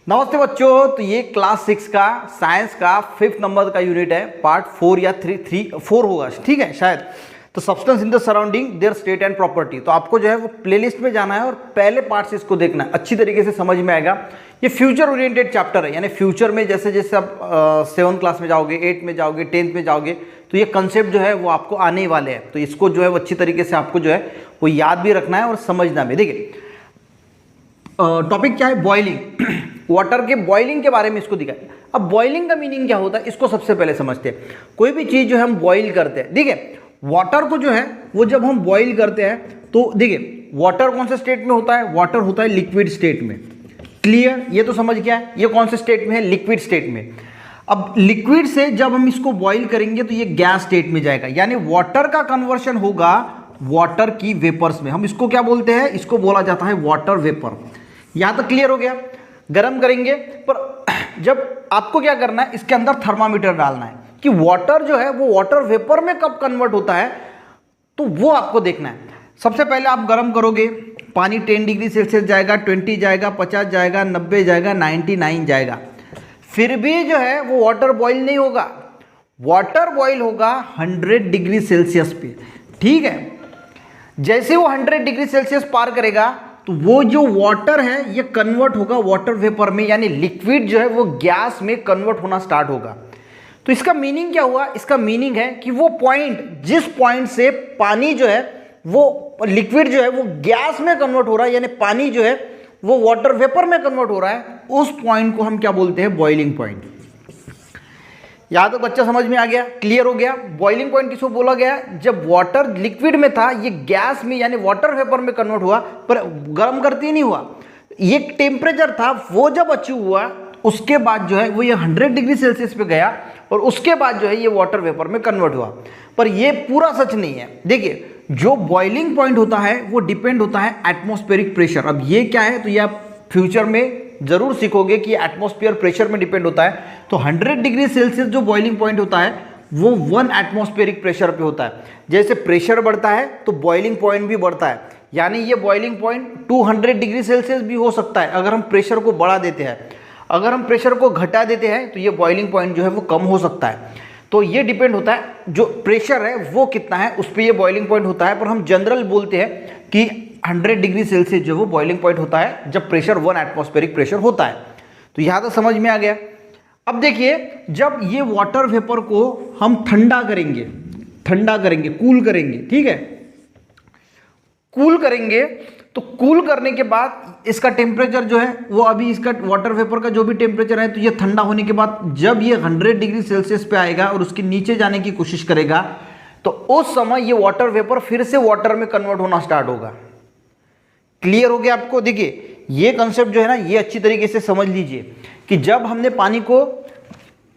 नमस्ते बच्चों। तो ये क्लास 6 का साइंस का 5th नंबर का यूनिट है, पार्ट 4 या 4 होगा, ठीक है शायद। तो substance in the surrounding there state and property. तो आपको जो है वो प्लेलिस्ट में जाना है और पहले पार्ट से इसको देखना है, अच्छी तरीके से समझ में आएगा। ये फ्यूचर ओरिएंटेड चैप्टर है, यानी फ्यूचर में जैसे जैसे आप 7th क्लास में जाओगे, 8th में जाओगे, 10th में जाओगे, तो ये कंसेप्ट जो है वो आपको आने वाले हैं। तो इसको जो है वो अच्छी तरीके से आपको जो है वो याद भी रखना है और समझना भी। देखिए टॉपिक क्या है, बॉइलिंग। वाटर के बॉइलिंग के बारे में इसको दिखाया। अब बॉइलिंग का मीनिंग क्या होता है इसको सबसे पहले समझते हैं। कोई भी चीज जो है हम बॉइल करते हैं, देखिए वाटर को जो है वो जब हम बॉइल करते हैं तो देखिए वाटर कौन से स्टेट में होता है, वाटर होता है लिक्विड स्टेट में। क्लियर, ये तो समझ गया है। ये कौन से स्टेट में है, लिक्विड स्टेट में। अब लिक्विड से जब हम इसको बॉइल करेंगे तो ये गैस स्टेट में जाएगा, यानी वाटर का कन्वर्शन होगा वाटर की वेपर्स में। हम इसको क्या बोलते हैं, इसको बोला जाता है वाटर वेपर। यहां तक क्लियर हो गया। गर्म करेंगे, पर जब आपको क्या करना है, इसके अंदर थर्मामीटर डालना है कि वाटर जो है वो वाटर वेपर में कब कन्वर्ट होता है, तो वो आपको देखना है। सबसे पहले आप गर्म करोगे, पानी 10 डिग्री सेल्सियस जाएगा, 20 जाएगा, 50 जाएगा, 90 जाएगा, 99 जाएगा, फिर भी जो है वो वाटर बॉईल नहीं होगा। वाटर बॉईल होगा 100 डिग्री सेल्सियस पे, ठीक है। जैसे वो 100 डिग्री सेल्सियस पार करेगा तो वो जो वाटर है ये कन्वर्ट होगा वाटर वेपर में, यानी लिक्विड जो है वो गैस में कन्वर्ट होना स्टार्ट होगा। तो इसका मीनिंग क्या हुआ, इसका मीनिंग है कि वो पॉइंट, जिस पॉइंट से पानी जो है वो लिक्विड जो है वो गैस में कन्वर्ट हो रहा है, यानी पानी जो है वो वाटर वेपर में कन्वर्ट हो रहा है, उस पॉइंट को हम क्या बोलते हैं, बॉइलिंग पॉइंट। या तो बच्चा समझ में आ गया, क्लियर हो गया। बॉइलिंग पॉइंट किसको बोला गया, जब वाटर लिक्विड में था ये गैस में यानी वाटर वेपर में कन्वर्ट हुआ, पर गर्म करते ही नहीं हुआ। ये टेम्परेचर था, वो जब अचीव हुआ उसके बाद जो है वो ये 100 डिग्री सेल्सियस पे गया और उसके बाद जो है ये वाटर वेपर में कन्वर्ट हुआ। पर ये पूरा सच नहीं है। देखिए जो बॉइलिंग पॉइंट होता है वो डिपेंड होता है एटमॉस्फेरिक प्रेशर। अब ये क्या है, तो ये आप फ्यूचर में जरूर सीखोगे कि एटमॉस्फेयर प्रेशर में डिपेंड होता है। तो 100 डिग्री सेल्सियस जो बॉइलिंग पॉइंट होता है वो 1 एटमॉस्फेरिक प्रेशर पे होता है। जैसे प्रेशर बढ़ता है तो बॉइलिंग पॉइंट भी बढ़ता है, यानी ये बॉइलिंग पॉइंट 200 डिग्री सेल्सियस भी हो सकता है अगर हम प्रेशर को बढ़ा देते हैं। अगर हम प्रेशर को घटा देते हैं तो ये बॉइलिंग पॉइंट जो है वो कम हो सकता है। तो ये डिपेंड होता है, जो प्रेशर है वो कितना है उस पर ये बॉइलिंग पॉइंट होता है। पर हम जनरल बोलते हैं कि 100 डिग्री सेल्सियस जो वो बॉइलिंग पॉइंट होता है जब प्रेशर 1 एटमॉस्फेरिक प्रेशर होता है। तो यहां तक समझ में आ गया। अब देखिए जब ये वाटर वेपर को हम ठंडा करेंगे, कूल करेंगे, ठीक है, कूल करेंगे, तो कूल करने के बाद इसका टेम्परेचर जो है वो अभी इसका वाटर वेपर का जो भी टेम्परेचर है, तो ये ठंडा होने के बाद जब ये 100 डिग्री सेल्सियस पे आएगा और उसके नीचे जाने की कोशिश करेगा तो उस समय ये वाटर वेपर फिर से वाटर में कन्वर्ट होना स्टार्ट होगा। क्लियर हो गया आपको। देखिए ये कंसेप्ट जो है ना, ये अच्छी तरीके से समझ लीजिए कि जब हमने पानी को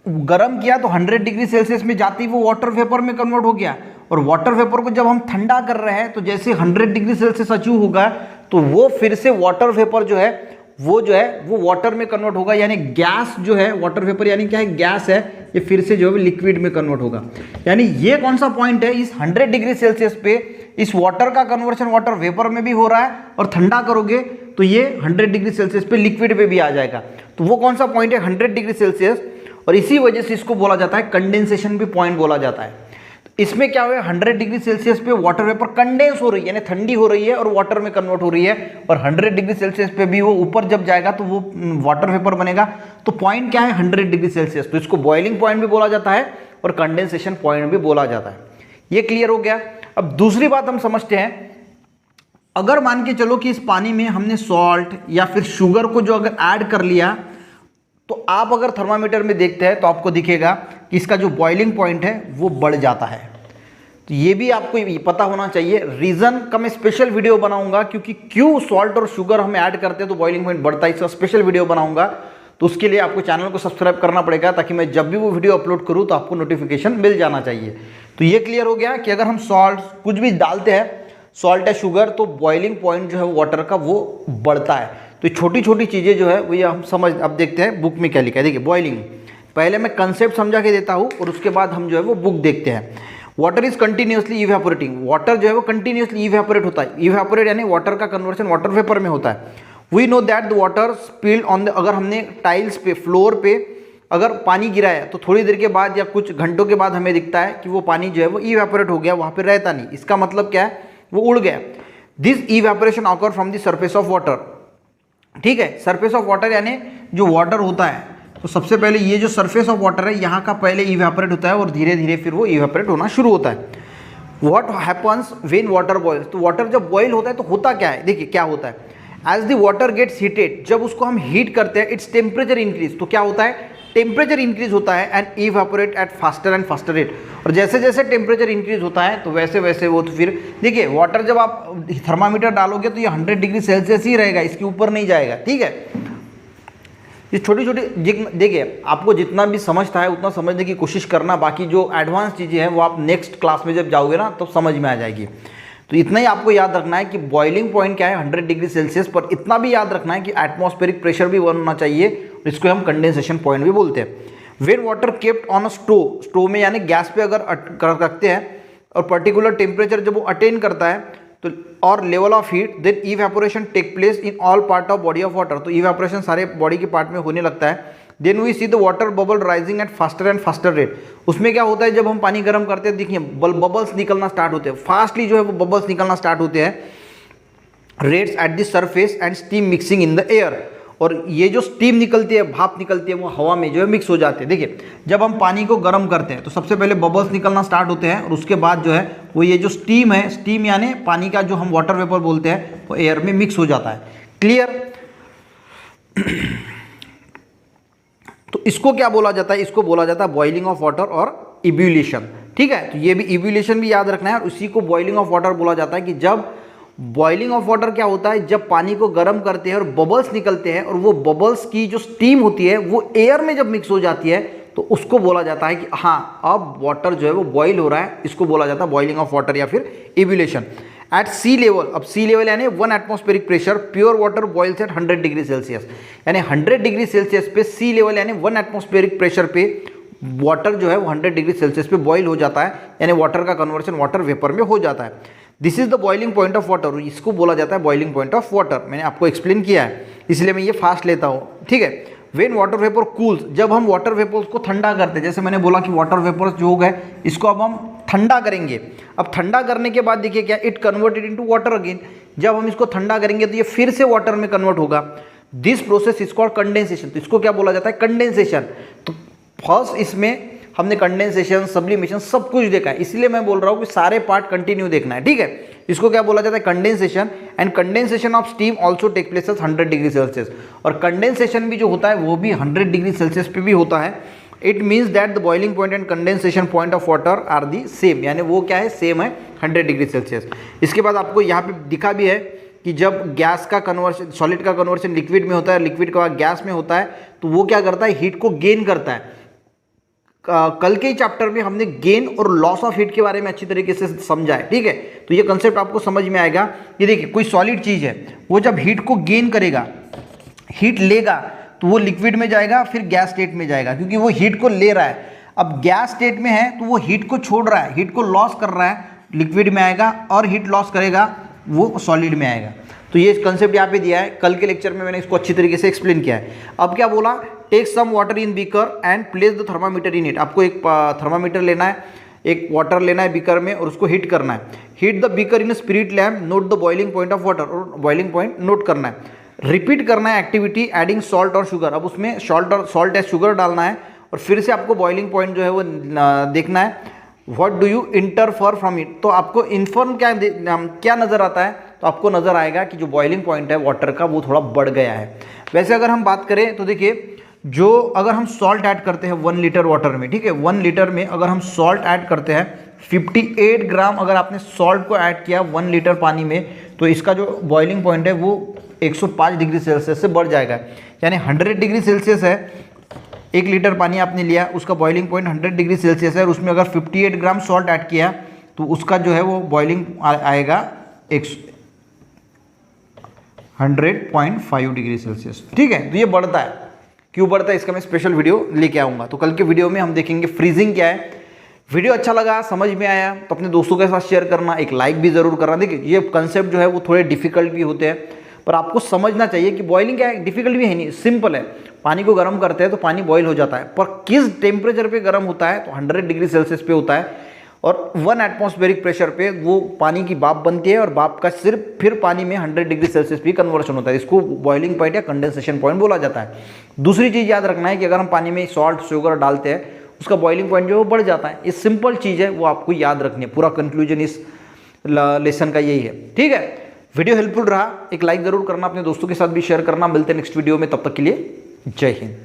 गर्म किया तो 100 डिग्री सेल्सियस में जाती वो वाटर वेपर में कन्वर्ट हो गया, और वाटर वेपर को जब हम ठंडा कर रहे हैं तो जैसे 100 डिग्री सेल्सियस अचीव होगा तो वो फिर से वाटर वेपर जो है वो वाटर में कन्वर्ट होगा, यानी गैस जो है, वाटर वेपर यानी क्या है, गैस है, ये फिर से जो है लिक्विड में कन्वर्ट होगा। यानी ये कौन सा पॉइंट है, इस 100 डिग्री सेल्सियस पे इस वाटर का कन्वर्शन वाटर वेपर में भी हो रहा है, और ठंडा करोगे तो ये 100 डिग्री सेल्सियस पे लिक्विड पे भी आ जाएगा। तो वो कौन सा पॉइंट है, 100 डिग्री सेल्सियस। और इसी वजह से इसको बोला जाता है कंडेंसेशन भी पॉइंट बोला जाता है। इसमें क्या हुआ, 100 डिग्री सेल्सियस पे वाटर वेपर कंडेंस हो रही है, यानी ठंडी हो रही है और वाटर में कन्वर्ट हो रही है, और 100 डिग्री सेल्सियस पे भी वो ऊपर जब जाएगा तो वो वाटर वेपर बनेगा। तो पॉइंट क्या है, 100 डिग्री सेल्सियस। तो इसको बॉइलिंग पॉइंट भी बोला जाता है और कंडेंसेशन पॉइंट भी बोला जाता है। ये क्लियर हो गया। अब दूसरी बात हम समझते हैं, अगर मान के चलो कि इस पानी में हमने सॉल्ट या फिर शुगर को जो अगर ऐड कर लिया, तो आप अगर थर्मामीटर में देखते हैं तो आपको दिखेगा कि इसका जो बॉइलिंग पॉइंट है वो बढ़ जाता है। तो ये भी आपको पता होना चाहिए। रीज़न का मैं स्पेशल वीडियो बनाऊंगा, क्योंकि क्यों सॉल्ट और शुगर हम ऐड करते हैं तो बॉइलिंग पॉइंट बढ़ता है, इसका स्पेशल वीडियो बनाऊंगा। तो उसके लिए आपको चैनल को सब्सक्राइब करना पड़ेगा, ताकि मैं जब भी वो वीडियो अपलोड करूँ तो आपको नोटिफिकेशन मिल जाना चाहिए। तो ये क्लियर हो गया कि अगर हम सॉल्ट कुछ भी डालते हैं, सॉल्ट है, शुगर, तो बॉइलिंग पॉइंट जो है वाटर का वो बढ़ता है। तो छोटी छोटी चीज़ें जो है वो ये हम समझ, अब देखते हैं बुक में क्या लिखा है। देखिए बॉइलिंग, पहले मैं कंसेप्ट समझा के देता हूँ और उसके बाद हम जो है वो बुक देखते हैं। Water is continuously evaporating, water जो है वो कंटिन्यूसली इवेपोरेट होता है। इवेपोरेट यानी वाटर का कन्वर्शन वाटर वेपर में होता है। We know that the water spilled on the, अगर हमने टाइल्स पे, फ्लोर पे अगर पानी गिरा है तो थोड़ी देर के बाद या कुछ घंटों के बाद हमें दिखता है कि वो पानी जो है वो इवेपोरेट हो गया, वहाँ पे रहता नहीं। इसका मतलब क्या है, वो उड़ गया। This evaporation occur from the surface of water, ठीक है। सरफेस ऑफ वाटर यानी जो वाटर होता है, तो सबसे पहले ये जो सरफेस ऑफ वाटर है यहाँ का पहले इवेपोरेट होता है और धीरे धीरे फिर वो इवेपोरेट होना शुरू होता है। What happens when water boils, तो वाटर जब बॉईल होता है तो होता क्या है, देखिए क्या होता है। As the water gets heated, जब उसको हम हीट करते हैं, इट्स टेम्परेचर इंक्रीज, तो क्या होता है, टेम्परेचर इंक्रीज होता है and evaporate eight faster and faster rate. और जैसे जैसे टेम्परेचर इंक्रीज होता है तो वैसे वैसे वो, तो फिर देखिए वाटर जब आप थर्मामीटर डालोगे तो ये 100 डिग्री सेल्सियस ही रहेगा, इसके ऊपर नहीं जाएगा, ठीक है। ये छोटी छोटी, देखिए आपको जितना भी समझता है उतना समझने की कोशिश करना, बाकी जो एडवांस चीज़ें हैं वो आप नेक्स्ट क्लास में जब जाओगे ना तो समझ में आ जाएगी। तो इतना ही आपको याद रखना है कि बॉइलिंग पॉइंट क्या है 100 डिग्री सेल्सियस पर। इतना भी याद रखना है कि एटमॉस्फेरिक प्रेशर भी बनना चाहिए, इसको हम कंडेंसेशन पॉइंट भी बोलते हैं। When water kept on a stove, stove में यानी गैस पे अगर रखते हैं और पर्टिकुलर टेम्परेचर जब वो अटेन करता है तो और level of heat, then evaporation take place in all part of body of water, तो इवेपोरेशन सारे बॉडी के पार्ट में होने लगता है। Then we see the water bubble rising at faster and faster rate, उसमें क्या होता है जब हम पानी गर्म करते हैं, देखिए बबल्स निकलना स्टार्ट होते हैं, फास्टली जो है वो बबल्स निकलना स्टार्ट होते हैं। Rates at the surface and steam mixing in the air, और ये जो स्टीम निकलती है, भाप निकलती है, वो हवा में जो है मिक्स हो जाते हैं। देखिए जब हम पानी को गर्म करते हैं तो सबसे पहले बबल्स निकलना स्टार्ट होते हैं और उसके बाद जो है वो ये जो स्टीम है, स्टीम यानी पानी का जो हम वाटर वेपर बोलते हैं, वो एयर में मिक्स हो जाता है। क्लियर। तो इसको क्या बोला जाता है, इसको बोला जाता है बॉइलिंग ऑफ वाटर और इब्यूलेशन, ठीक है। तो ये भी इब्यूलेशन भी याद रखना है, और उसी को बॉइलिंग ऑफ वाटर बोला जाता है कि जब बॉइलिंग ऑफ वाटर क्या होता है, जब पानी को गर्म करते हैं और बबल्स निकलते हैं और वो बबल्स की जो स्टीम होती है वो एयर में जब मिक्स हो जाती है तो उसको बोला जाता है कि हाँ अब वाटर जो है वो बॉईल हो रहा है, इसको बोला जाता है बॉइलिंग ऑफ वाटर या फिर इब्यूलेशन। एट सी लेवल, अब सी लेवल यानी 1 atmospheric pressure, pure water boils at 100 degree Celsius, यानी 100 डिग्री सेल्सियस पे सी लेवल यानी 1 एटमॉस्फेरिक प्रेशर पे वाटर जो है वो 100 डिग्री सेल्सियस पे बॉईल हो जाता है, यानी वाटर का कन्वर्शन वाटर वेपर में हो जाता है। This is the boiling point of water, इसको बोला जाता है बॉइलिंग पॉइंट ऑफ वाटर। मैंने आपको एक्सप्लेन किया है इसलिए मैं ये फास्ट लेता हूँ, ठीक है। वेन वाटर वेपर कूल्स, जब हम वाटर वेपर्स को ठंडा करते हैं, जैसे मैंने बोला कि वाटर वेपर्स जो है इसको अब हम ठंडा करेंगे। अब ठंडा करने के बाद देखिए क्या, it converted into water again, जब हम इसको ठंडा करेंगे तो ये फिर से वाटर में कन्वर्ट होगा। This process is called condensation, तो इसको क्या बोला जाता है, कंडेंसेशन। तो फर्स्ट इसमें हमने कंडेंसेशन, सब्लिमेशन सब कुछ देखा है, इसलिए मैं बोल रहा हूँ कि सारे पार्ट कंटिन्यू देखना है, ठीक है। इसको क्या बोला जाता है, condensation. And condensation of steam also take place at 100 degree Celsius, और कंडेंसेशन भी जो होता है वो भी 100 डिग्री सेल्सियस पे भी होता है। It means that the boiling point and condensation point of water are the same, यानी वो क्या है, सेम है 100 डिग्री सेल्सियस। इसके बाद आपको यहाँ पे दिखा भी है कि जब गैस का कन्वर्शन, सॉलिड का कन्वर्शन लिक्विड में होता है, लिक्विड का गैस में होता है, तो वो क्या करता है, हीट को गेन करता है। कल के ही चैप्टर में हमने गेन और लॉस ऑफ हीट के बारे में अच्छी तरीके से समझा है, ठीक है। तो ये कंसेप्ट आपको समझ में आएगा। ये देखिए कोई सॉलिड चीज़ है, वो जब हीट को गेन करेगा, हीट लेगा, तो वो लिक्विड में जाएगा, फिर गैस स्टेट में जाएगा, क्योंकि वो हीट को ले रहा है। अब गैस स्टेट में है तो वो हीट को छोड़ रहा है, हीट को लॉस कर रहा है, लिक्विड में आएगा, और हीट लॉस करेगा वो सॉलिड में आएगा। तो ये कंसेप्ट यहाँ पे दिया है, कल के लेक्चर में मैंने इसको अच्छी तरीके से एक्सप्लेन किया है। अब क्या बोला, take some water in beaker and place the thermometer in it, आपको एक थर्मामीटर लेना है, एक वाटर लेना है बीकर में, और उसको हीट करना है। Heat the beaker in spirit lamp, note the boiling point of water, और बॉइलिंग पॉइंट नोट करना है। रिपीट करना है एक्टिविटी एडिंग सॉल्ट और शुगर, अब उसमें सॉल्ट या शुगर डालना है, और फिर से आपको बॉइलिंग पॉइंट जो है वो देखना है। What do you interfere from it, तो आपको इन्फॉर्म क्या नज़र आता है, तो आपको नज़र आएगा कि जो बॉइलिंग पॉइंट है वाटर का वो थोड़ा बढ़ गया है। वैसे अगर हम बात करें तो देखिए, जो अगर हम सॉल्ट ऐड करते हैं 1 लीटर वाटर में, ठीक है, 1 लीटर में अगर हम सॉल्ट ऐड करते हैं 58 ग्राम, अगर आपने सॉल्ट को ऐड किया 1 लीटर पानी में, तो इसका जो बॉइलिंग पॉइंट है वो 105 डिग्री सेल्सियस से बढ़ जाएगा। यानी 100 डिग्री सेल्सियस है, 1 लीटर पानी आपने लिया, उसका बॉइलिंग पॉइंट 100 डिग्री सेल्सियस है, और उसमें अगर 58 ग्राम सॉल्ट ऐड किया तो उसका जो है वो बॉइलिंग आएगा 100.5 डिग्री सेल्सियस, ठीक है। तो ये बढ़ता है, क्यों बढ़ता है इसका मैं स्पेशल वीडियो लेके आऊँगा। तो कल के वीडियो में हम देखेंगे फ्रीजिंग क्या है। वीडियो अच्छा लगा, समझ में आया तो अपने दोस्तों के साथ शेयर करना, एक लाइक भी ज़रूर करना। देखिए ये कंसेप्ट जो है वो थोड़े डिफिकल्ट भी होते हैं, पर आपको समझना चाहिए कि बॉइलिंग क्या है, डिफिकल्ट भी है नहीं, सिंपल है। पानी को गर्म करते हैं तो पानी बॉईल हो जाता है, पर किस टेम्परेचर पे गर्म होता है, तो 100 डिग्री सेल्सियस पे होता है, और 1 एटमॉस्फेरिक प्रेशर पे वो पानी की भाप बनती है, और भाप का सिर्फ फिर पानी में 100 डिग्री सेल्सियस पे कन्वर्शन होता है। इसको बॉइलिंग पॉइंट या कंडेंसेशन पॉइंट बोला जाता है। दूसरी चीज़ याद रखना है कि अगर हम पानी में सॉल्ट शुगर डालते हैं, उसका बॉइलिंग पॉइंट जो है वो बढ़ जाता है। ये सिंपल चीज़ है, वो आपको याद रखनी है। पूरा कंक्लूजन इस लेसन का यही है, ठीक है। वीडियो हेल्पफुल रहा, एक लाइक जरूर करना, अपने दोस्तों के साथ भी शेयर करना। मिलते हैं नेक्स्ट वीडियो में, तब तक के लिए जय हिंद।